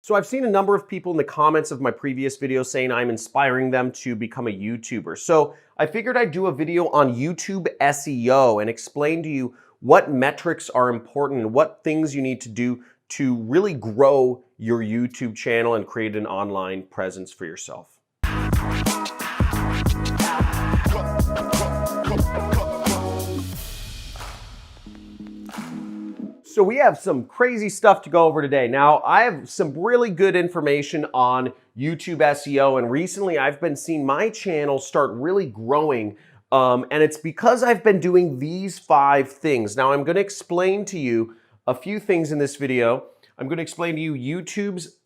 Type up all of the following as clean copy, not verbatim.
So I've seen a number of people in the comments of my previous videos saying I'm inspiring them to become a YouTuber. So I figured I'd do a video on YouTube SEO and explain to you what metrics are important and what things you need to do to really grow your YouTube channel and create an online presence for yourself. So we have some crazy stuff to go over today. Now, I have some really good information on YouTube SEO, and recently I've been seeing my channel start really growing, and it's because I've been doing these 5 things. Now, I'm going to explain to you a few things in this video. I'm going to explain to you YouTube's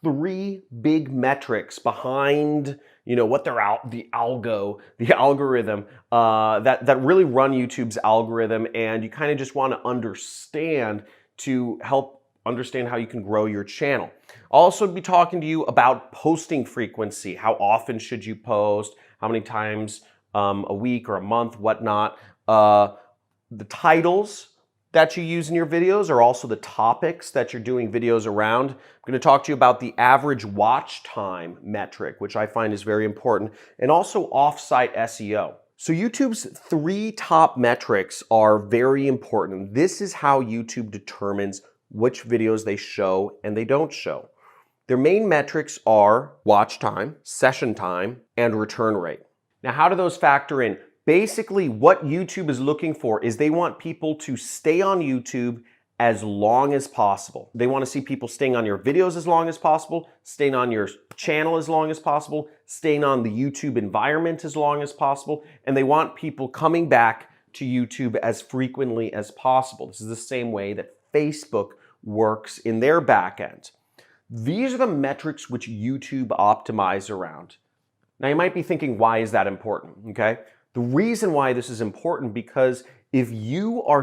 3 big metrics behind, what they're the algorithm that really run YouTube's algorithm, and you kind of just want to understand to help understand how you can grow your channel. I'll also be talking to you about posting frequency. How often should you post? How many times a week or a month, whatnot. The titles that you use in your videos are also the topics that you're doing videos around. I'm going to talk to you about the average watch time metric, which I find is very important, and also off-site SEO. So YouTube's 3 top metrics are very important. This is how YouTube determines which videos they show and they don't show. Their main metrics are watch time, session time, and return rate. Now, how do those factor in? Basically, what YouTube is looking for is they want people to stay on YouTube as long as possible. They want to see people staying on your videos as long as possible, staying on your channel as long as possible, staying on the YouTube environment as long as possible, and they want people coming back to YouTube as frequently as possible. This is the same way that Facebook works in their back end. These are the metrics which YouTube optimizes around. Now, you might be thinking, why is that important? Okay. The reason why this is important, because if your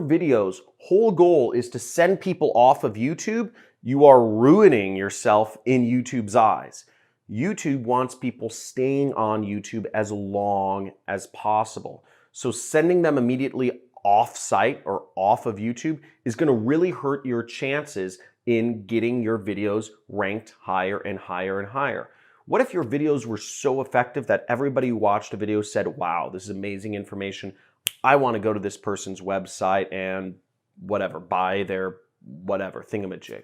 videos' whole goal is to send people off of YouTube, you are ruining yourself in YouTube's eyes. YouTube wants people staying on YouTube as long as possible. So sending them immediately off-site or off of YouTube is going to really hurt your chances in getting your videos ranked higher and higher and higher. What if your videos were so effective that everybody who watched a video said, wow, this is amazing information. I want to go to this person's website and buy their thingamajig.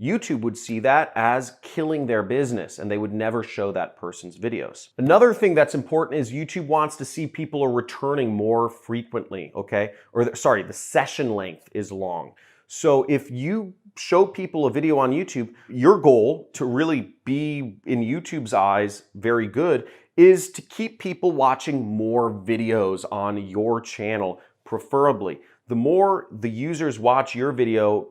YouTube would see that as killing their business, and they would never show that person's videos. Another thing that's important is YouTube wants to see people are returning more frequently, okay? The session length is long. So if you show people a video on YouTube, your goal to really be in YouTube's eyes very good is to keep people watching more videos on your channel, preferably. The more the users watch your video,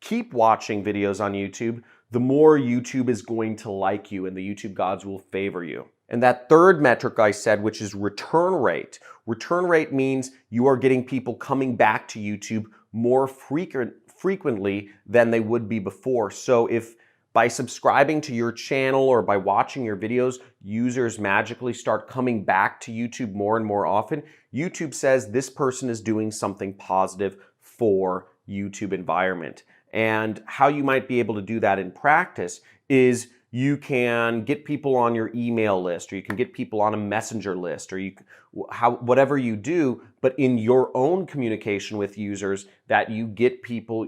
keep watching videos on YouTube, the more YouTube is going to like you and the YouTube gods will favor you. And that third metric I said, which is return rate. Return rate means you are getting people coming back to YouTube more frequently than they would be before. So if by subscribing to your channel or by watching your videos, users magically start coming back to YouTube more and more often, YouTube says this person is doing something positive for YouTube environment. And how you might be able to do that in practice is you can get people on your email list, or you can get people on a messenger list, or whatever you do, but in your own communication with users, that you get people,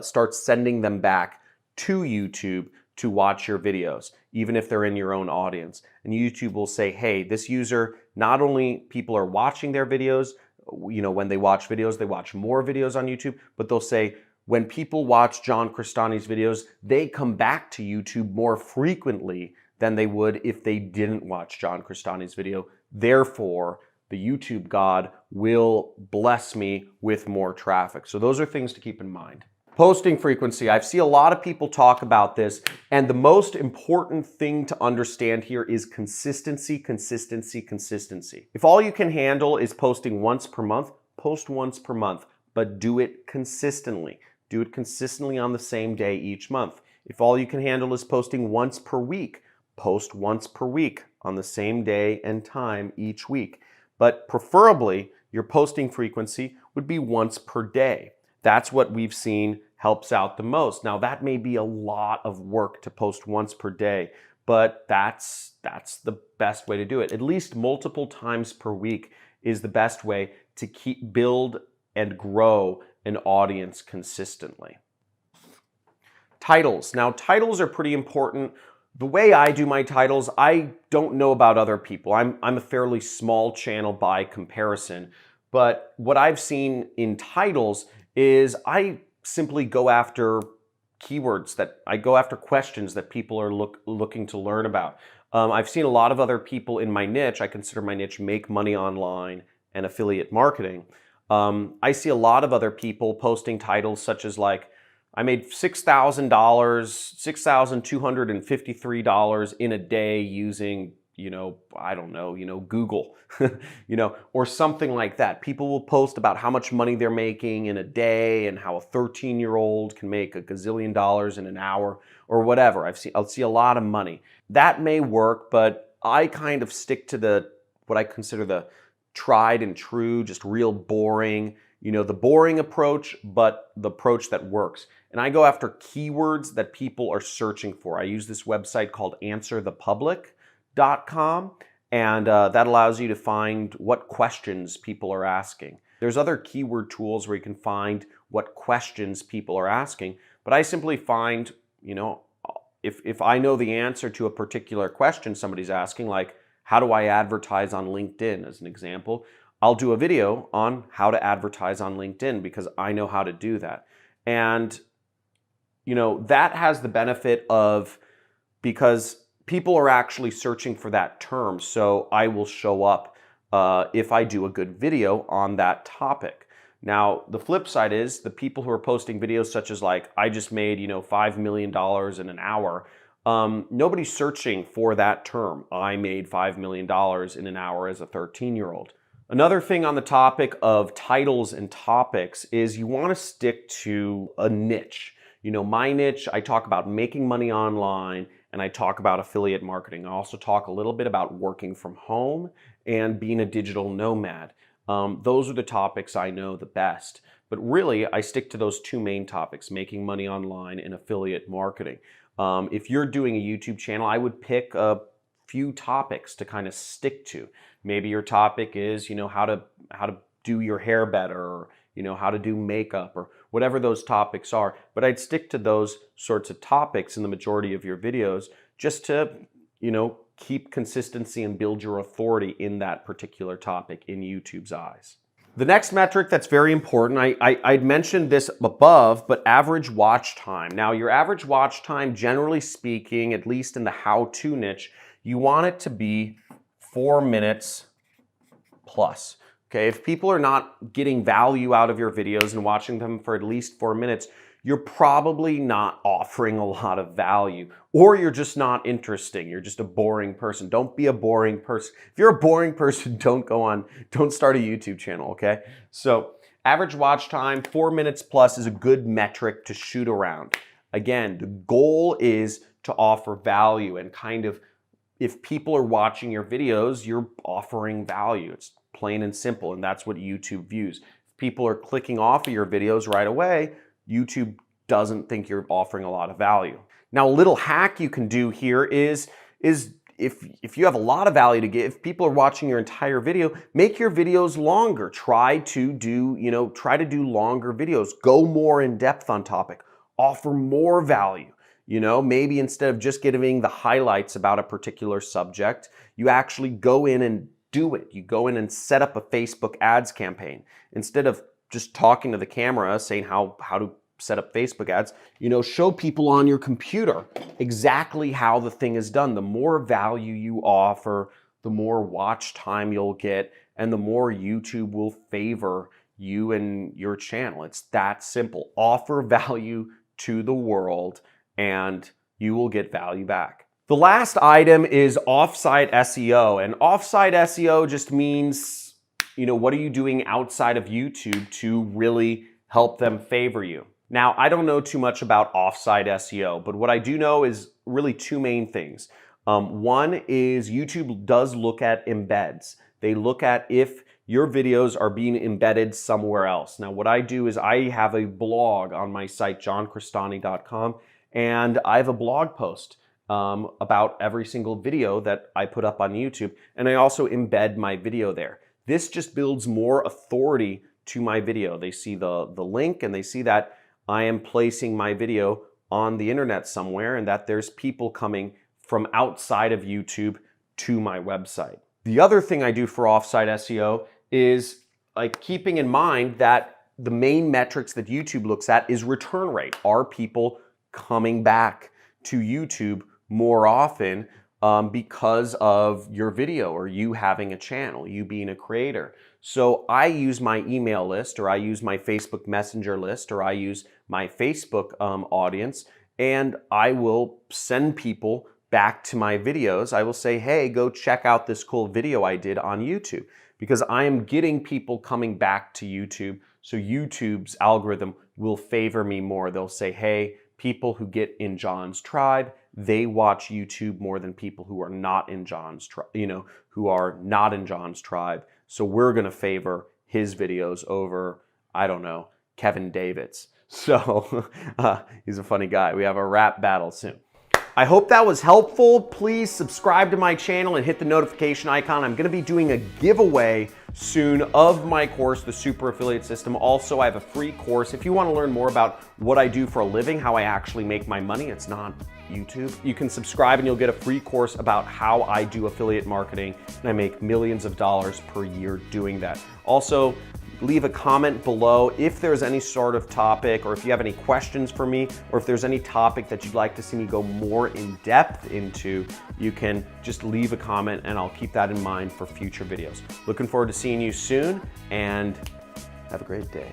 start sending them back to YouTube to watch your videos, even if they're in your own audience. And YouTube will say, hey, this user, not only people are watching their videos, when they watch videos, they watch more videos on YouTube, but they'll say, when people watch John Crestani's videos, they come back to YouTube more frequently than they would if they didn't watch John Crestani's video. Therefore, the YouTube god will bless me with more traffic. So those are things to keep in mind. Posting frequency. I see a lot of people talk about this, and the most important thing to understand here is consistency, consistency, consistency. If all you can handle is posting once per month, post once per month, but do it consistently. Do it consistently on the same day each month. If all you can handle is posting once per week, post once per week on the same day and time each week. But preferably, your posting frequency would be once per day. That's what we've seen helps out the most. Now, that may be a lot of work to post once per day, but that's the best way to do it. At least multiple times per week is the best way to build and grow an audience consistently. Titles. Now, titles are pretty important. The way I do my titles, I don't know about other people. I'm a fairly small channel by comparison, but what I've seen in titles is I simply go after keywords I go after questions that people are looking to learn about. I've seen a lot of other people in my niche. I consider my niche make money online and affiliate marketing. I see a lot of other people posting titles such as like, I made $6,000, $6,253 in a day using, I don't know, Google, or something like that. People will post about how much money they're making in a day and how a 13-year-old can make a gazillion dollars in an hour or whatever. I'll see a lot of money. That may work, but I kind of stick to what I consider the tried and true, just real boring, the boring approach, but the approach that works. And I go after keywords that people are searching for. I use this website called answerthepublic.com, and that allows you to find what questions people are asking. There's other keyword tools where you can find what questions people are asking, but I simply find, if I know the answer to a particular question somebody's asking, like how do I advertise on LinkedIn as an example, I'll do a video on how to advertise on LinkedIn because I know how to do that. And that has the benefit of, because people are actually searching for that term, so I will show up if I do a good video on that topic. Now, the flip side is the people who are posting videos such as like, I just made, $5 million in an hour. Nobody's searching for that term. I made $5 million in an hour as a 13-year-old. Another thing on the topic of titles and topics is you want to stick to a niche. My niche, I talk about making money online and I talk about affiliate marketing. I also talk a little bit about working from home and being a digital nomad. Those are the topics I know the best. But really, I stick to those two main topics, making money online and affiliate marketing. If you're doing a YouTube channel, I would pick a few topics to kind of stick to. Maybe your topic is, how to do your hair better, or, how to do makeup, or whatever those topics are. But I'd stick to those sorts of topics in the majority of your videos just to, keep consistency and build your authority in that particular topic in YouTube's eyes. The next metric that's very important, I'd mentioned this above, but average watch time. Now, your average watch time, generally speaking, at least in the how-to niche, you want it to be 4 minutes plus. Okay, if people are not getting value out of your videos and watching them for at least 4 minutes, you're probably not offering a lot of value, or you're just not interesting. You're just a boring person. Don't be a boring person. If you're a boring person, don't start a YouTube channel, okay? So average watch time, 4 minutes plus is a good metric to shoot around. Again, the goal is to offer value and kind of, if people are watching your videos, you're offering value. It's plain and simple, and that's what YouTube views. If people are clicking off of your videos right away, YouTube doesn't think you're offering a lot of value. Now, a little hack you can do here is if you have a lot of value to give, if people are watching your entire video, make your videos longer. Try to do longer videos. Go more in depth on topic. Offer more value. Maybe instead of just giving the highlights about a particular subject, you actually go in and do it. You go in and set up a Facebook ads campaign. Instead of just talking to the camera, saying how to set up Facebook ads, show people on your computer exactly how the thing is done. The more value you offer, the more watch time you'll get, and the more YouTube will favor you and your channel. It's that simple. Offer value to the world and you will get value back. The last item is offsite SEO, and offsite SEO just means, what are you doing outside of YouTube to really help them favor you? Now, I don't know too much about offsite SEO, but what I do know is really two main things. One is YouTube does look at embeds. They look at if your videos are being embedded somewhere else. Now, what I do is I have a blog on my site, johncristani.com, and I have a blog post about every single video that I put up on YouTube, and I also embed my video there. This just builds more authority to my video. They see the link and they see that I am placing my video on the internet somewhere and that there's people coming from outside of YouTube to my website. The other thing I do for offsite SEO is like keeping in mind that the main metrics that YouTube looks at is return rate. Are people coming back to YouTube more often because of your video or you having a channel, you being a creator? So I use my email list, or I use my Facebook Messenger list, or I use my Facebook audience, and I will send people back to my videos. I will say, hey, go check out this cool video I did on YouTube, because I am getting people coming back to YouTube. So YouTube's algorithm will favor me more. They'll say, hey, people who get in John's tribe, they watch YouTube more than people who are not in John's tribe, who are not in John's tribe. So we're gonna favor his videos over, I don't know, Kevin David's. So he's a funny guy. We have a rap battle soon. I hope that was helpful. Please subscribe to my channel and hit the notification icon. I'm gonna be doing a giveaway soon of my course, The Super Affiliate System. Also, I have a free course. If you wanna learn more about what I do for a living, how I actually make my money, it's not YouTube. You can subscribe and you'll get a free course about how I do affiliate marketing, and I make millions of dollars per year doing that. Also, leave a comment below if there's any sort of topic, or if you have any questions for me, or if there's any topic that you'd like to see me go more in depth into. You can just leave a comment and I'll keep that in mind for future videos. Looking forward to seeing you soon, and have a great day.